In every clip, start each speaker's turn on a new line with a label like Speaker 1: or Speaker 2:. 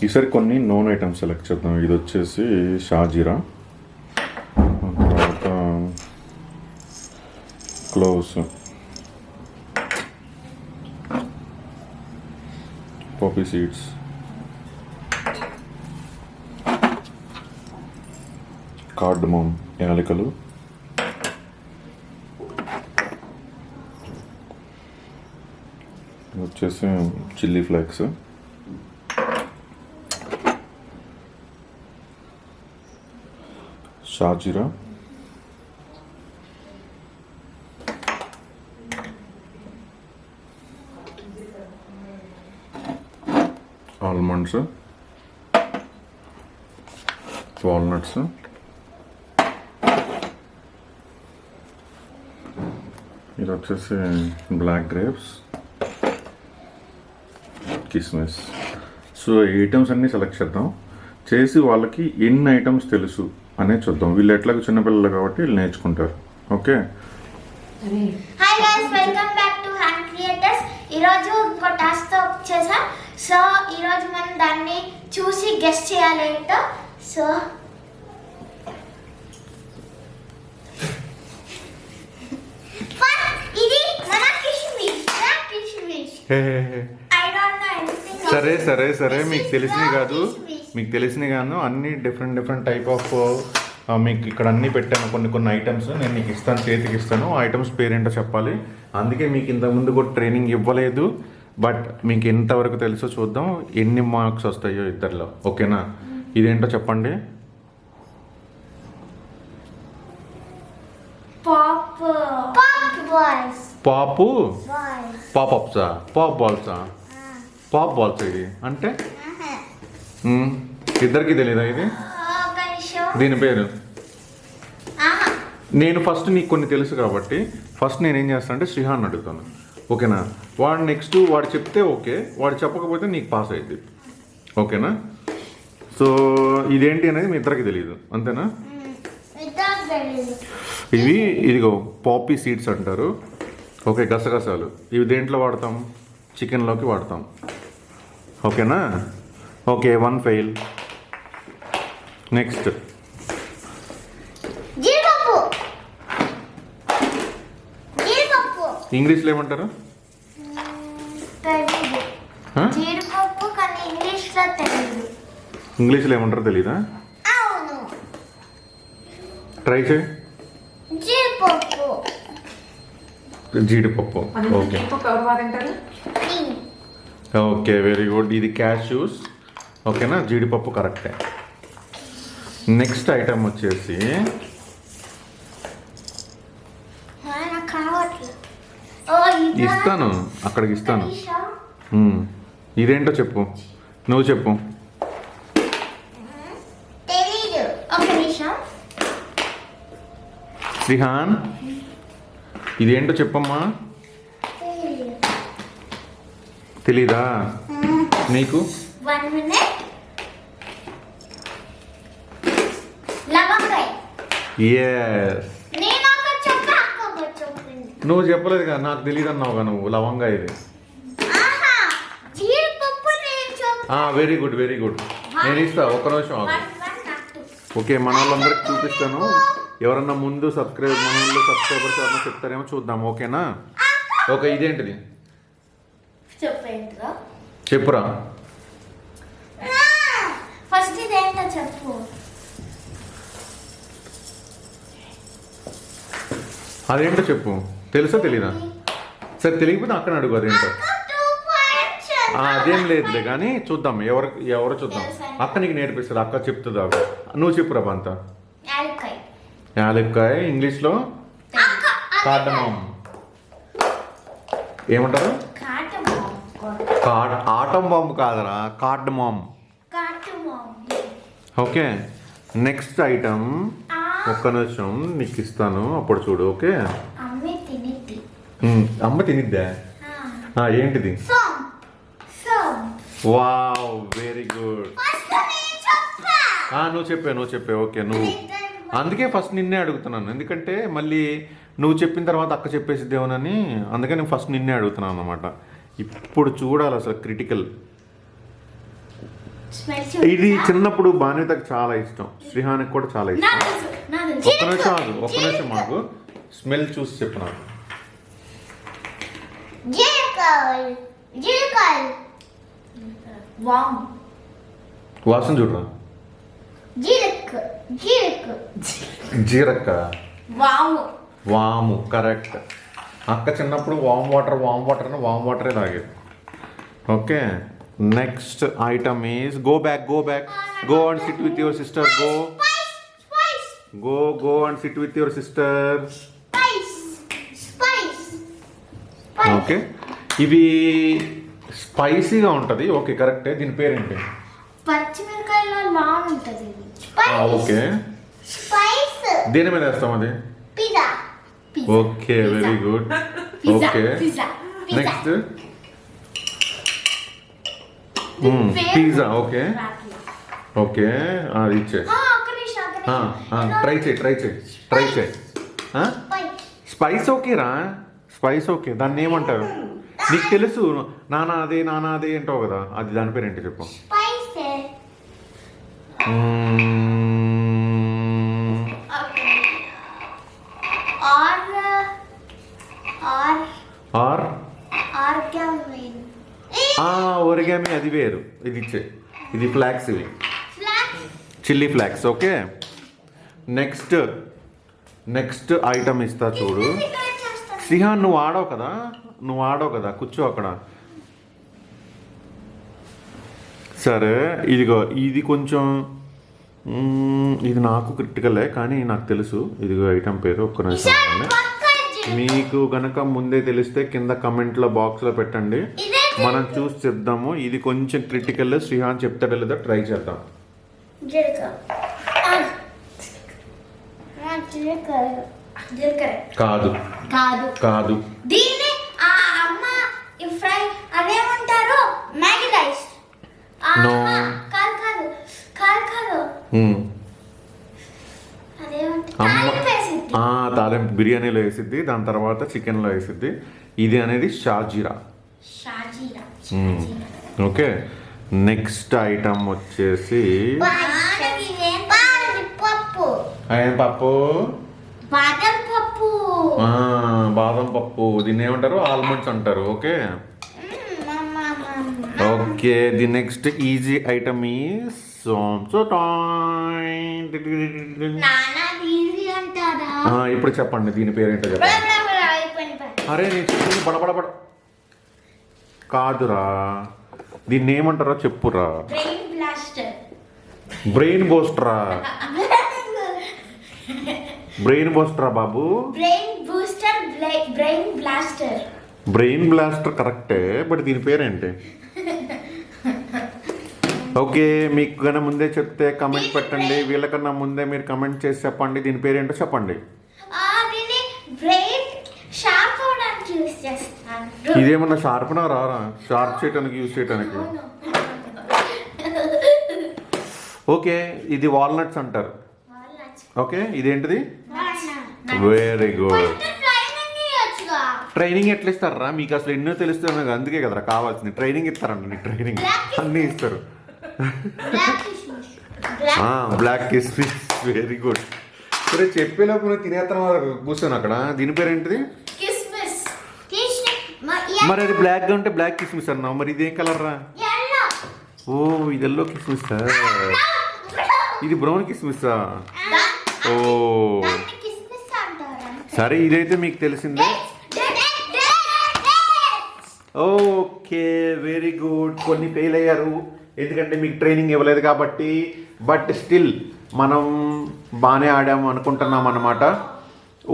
Speaker 1: ఈసారి కొన్ని known items select చేద్దాం. ఇది వచ్చేసి షాజీరా, తర్వాత క్లోవ్స్, పాపీ సీడ్స్, కార్డమమ్ యాలకులు, వచ్చేసి చిల్లీ ఫ్లేక్స్, షాజీరా, ఆల్మండ్స్, వాల్నట్స్, ఇది వచ్చేసి బ్లాక్ గ్రేప్స్, కిస్మిస్. సో ఈ ఐటమ్స్ అన్నీ సెలెక్ట్ చేద్దాం. చేసి వాళ్ళకి ఎన్ని ఐటమ్స్ తెలుసు అనే చూద్దాం. వీళ్ళు ఎట్లాగో చిన్నపిల్లలు కాబట్టి వీళ్ళు నేర్చుకుంటారు. Okay,
Speaker 2: hi guys, welcome back to hand creators. ఈరోజు ఇంకో టాస్క్తో వచ్చేసాం. సో ఈరోజు మనం దాన్ని చూసి గెస్ట్ చేయాలి ఏంటో. సో ఇది మన kishmish. I don't know anything.
Speaker 1: సరే సరే సరే, మీకు తెలిసినవి కాదు, మీకు తెలిసినవి కాదు, అన్ని డిఫరెంట్ టైప్ ఆఫ్ మీకు ఇక్కడ అన్నీ పెట్టాను. కొన్ని ఐటమ్స్ నేను నీకు ఇస్తాను, చేతికి ఇస్తాను. ఆ ఐటమ్స్ పేరేంటో చెప్పాలి. అందుకే మీకు ఇంతకుముందు కూడా ట్రైనింగ్ ఇవ్వలేదు, బట్ మీకు ఎంతవరకు తెలుసో చూద్దాం, ఎన్ని మార్క్స్ వస్తాయో ఇద్దరిలో. ఓకేనా? ఇదేంటో చెప్పండి. పాపు పాపప్సా, పాప్ బాల్సా, పాప్ బాల్స్. ఇది అంటే ఇద్దరికి తెలీదా ఇది? దీని పేరు నేను ఫస్ట్ నీకు కొన్ని తెలుసు కాబట్టి ఫస్ట్ నేనేం చేస్తాను అంటే శ్రీహాన్ అడుగుతాను. ఓకేనా? వాడు నెక్స్ట్ వాడు చెప్తే ఓకే, వాడు చెప్పకపోతే నీకు పాస్ అయ్యింది. ఓకేనా? సో ఇదేంటి అనేది మీ ఇద్దరికి తెలియదు, అంతేనా? ఇదిగో పాపీ సీడ్స్ అంటారు. ఓకే, గసగసాలు. ఇవి దేంట్లో వాడతాం? చికెన్లోకి వాడతాం. ఓకేనా? Okay, 1 fail. నెక్స్ట్ ఇంగ్లీష్లో ఏమంటారు? ఇంగ్లీష్లో ఏమంటారో తెలీదా? ట్రై చేయి. జీడిపప్పు. Okay okay, very good. ఇది క్యాష్యూస్. ఓకేనా? జీడిపప్పు కరెక్టే. నెక్స్ట్ ఐటమ్ వచ్చేసి ఇస్తాను, అక్కడికి ఇస్తాను. ఇదేంటో చెప్పు, నువ్వు చెప్పు. శ్రీహాన్, ఇదేంటో చెప్పమ్మా. తెలీదా నీకు? ఎస్, నువ్వు చెప్పలేదు కదా, నాకు తెలియదు అన్నావుగా నువ్వు. లవంగా ఇది. Very good very good. నేను ఇస్తా, ఒక్క నిమిషం ఆగు. ఓకే, మన వాళ్ళందరికి చూపిస్తాను. ఎవరన్నా ముందు సబ్స్క్రైబర్స్ ఎవరన్నా చెప్తారేమో చూద్దాం. ఓకేనా? ఓకే, ఇదేంటిది చెప్పురా.
Speaker 2: ఫస్ట్ ఇదేంటో చెప్పు.
Speaker 1: అదేంటో చెప్పు. తెలుసా తెలీదా? సరే, తెలియకపోతే అక్కడ అడుగు. అదేంటో అదేం లేదులే కానీ చూద్దాం, ఎవరో చూద్దాం. అక్క నీకు నేర్పిస్తుంది, అక్క చెప్తుందా? నువ్వు చెప్పురా బంత. యాలక్కాయ. ఇంగ్లీష్లో కార్డమమ్. ఏమంటారు? ఆటం బాంబు కాదరా, కార్డమమ్. Okay, next item. ఒక్క నిమిషం నీకు ఇస్తాను, అప్పుడు చూడు. ఓకే, అమ్మ తినిద్దా? ఏంటిది? Wow, very good. నువ్వు చెప్పే. ఓకే, నువ్వు. అందుకే ఫస్ట్ నిన్నే అడుగుతున్నాను, ఎందుకంటే మళ్ళీ నువ్వు చెప్పిన తర్వాత అక్క చెప్పేసిద్దేమోనని. అందుకే నేను ఫస్ట్ నిన్నే అడుగుతున్నాను అనమాట. ఇప్పుడు చూడాలి అసలు క్రిటికల్.
Speaker 2: స్మెల్
Speaker 1: ఇది చిన్నప్పుడు బానితకు చాలా ఇష్టం, శ్రీహానికి కూడా చాలా ఇష్టం. ఒక్క నిమిషం మాకు స్మెల్ చూసి చెప్పు నాకు. వాసన చూడరా. జీరక్క, వాము కరెక్ట్. అక్క చిన్నప్పుడు వామ్ వాటర్ అని వామ్ వాటరే తాగేది. Okay, next item is go back go and SIT with your sister. Go and SIT with your sister. Okay, ఇవి స్పైసీగా ఉంటుంది. ఓకే కరెక్టే. దీని పేరేంటి?
Speaker 2: పచ్చిమిరకాయలో లాన్ ఉంటుంది.
Speaker 1: ఓకే, దేని మీద వేస్తాం అది? Okay, very good. Okay, next pizza. Okay okay, అది ఇచ్చే. ట్రై చేయి. స్పైస్ ఓకేరా, స్పైస్ ఓకే. దాన్ని ఏమంటారు నీకు తెలుసు? నానా అదే అంటావు కదా, అది దాని పేరేంటి చెప్పు. ఒరిగామి అది వేరు, ఇది ఇచ్చే. ఇది ఫ్లాక్స్, ఇవి chilli flax. Okay, next item ఇస్తా చూడు. సిహాన్ నువ్వు ఆడవు కదా, కూర్చో అక్కడ. సరే, ఇదిగో ఇది కొంచెం ఇది నాకు క్రిటికలే కానీ నాకు తెలుసు. ఇదిగో ఐటమ్ పేరు. ఒక్క నిమిషం, మీకు గనక ముందే తెలిస్తే కింద కమెంట్లో బాక్స్లో పెట్టండి, మనం చూసి చెప్దాము. ఇది కొంచెం క్రిటికల్. శ్రీహాన్ చెప్తాడో లేదో ట్రై చేద్దాం. కాదు.
Speaker 2: దీన్ని అమ్మ ఫ్రై అదేమంటారు? Maggi rice.
Speaker 1: నో,
Speaker 2: కాదు.
Speaker 1: తాలింపు బిర్యానీలో వేసిద్ది, దాని తర్వాత చికెన్లో వేసిద్ది. ఇది అనేది షాజీరా. ఓకే, నెక్స్ట్ ఐటమ్ వచ్చేసి ఏం పప్పు? బాదం పప్పు. దీన్ని ఏమంటారు? ఆల్మండ్స్ అంటారు. Okay okay, the next easy item is ఇప్పుడు చెప్పండి దీని పేరేంటో చెప్పండి. అరే నేను చెప్పింది బడబడబడ కాదురా, దీన్ని ఏమంటారో చెప్పురా. బ్రెయిన్ బూస్టరా బాబు. బ్రెయిన్ బ్లాస్టర్ కరెక్టే, బట్ దీని పేరేంటి? ఓకే, మీకు కన్నా ముందే చెప్తే కమెంట్ పెట్టండి. వీళ్ళకన్నా ముందే మీరు కమెంట్ చేసి చెప్పండి దీని పేరేంటో చెప్పండి. ఇదేమన్నా షార్ప్నా రారా? షార్ప్ చేయడానికి యూజ్ చేయడానికి. ఓకే, ఇది వాల్నట్స్ అంటారు. ఓకే, ఇదేంటిది? Very good. ట్రైనింగ్ ఎట్లా ఇస్తారా మీకు? అసలు ఎన్నో తెలుస్తుంది, అందుకే కదరా కావాల్సింది. ట్రైనింగ్ ఇస్తారంట నీకు, ట్రైనింగ్ అన్నీ ఇస్తారు. బ్లాక్ కిస్మిస్, వెరీ గుడ్. సరే చెప్పేలోపు నువ్వు తినేతనం కూర్చొని అక్కడ. దీని పేరు ఏంటిది? మరి అది బ్లాక్ గా ఉంటే బ్లాక్ కిస్మిస్ అన్నావు, మరి ఇదేం కలర్ రా? ఓ, ఇది ఎల్లో కిస్మిస్. ఇది బ్రౌన్ కిస్మిస్సా? ఓ సరే, ఇదైతే మీకు తెలిసిందే. Okay, very good. కొన్ని ఫెయిల్ అయ్యారు ఎందుకంటే మీకు ట్రైనింగ్ ఇవ్వలేదు కాబట్టి, బట్ స్టిల్ మనం బాగానే ఆడాము అనుకుంటున్నాం అన్నమాట.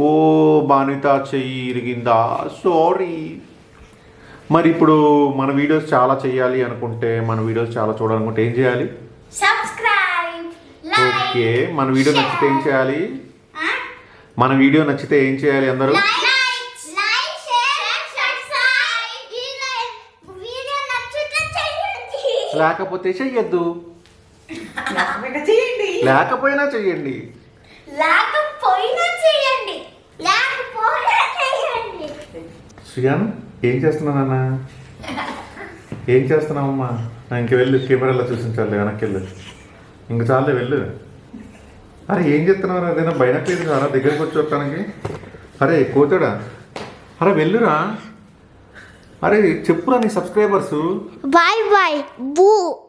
Speaker 1: ఓ బానిత చెయ్యి ఇరిగిందా? సారీ. మరి ఇప్పుడు మన వీడియోస్ చాలా చేయాలి అనుకుంటే, మన వీడియోస్ చాలా చూడాలనుకుంటే ఏం చేయాలి? ఓకే, మన వీడియో నచ్చితే ఏం చేయాలి? మన వీడియో నచ్చితే ఏం చేయాలి అందరూ? లేకపోతే చెయ్యొద్దు. లేకపోయినా చెయ్యండి. శ్రీయాన్ ఏం చేస్తున్నానన్నా? ఏం చేస్తున్నావమ్మా? ఇంక వెళ్ళు, కెమెరాలో చూసించాలి, వెనక్కి వెళ్ళు. ఇంక చాలే వెళ్ళు. అరే ఏం చెప్తున్నావు? అదేనా బైనక్లేదు చాలా దగ్గరికి వచ్చి వస్తానికి. అరే కోతాడా? అరే వెళ్ళురా. అరే చెప్పురా నీ సబ్స్క్రైబర్స్.
Speaker 2: బాయ్ బాయ్ బూ.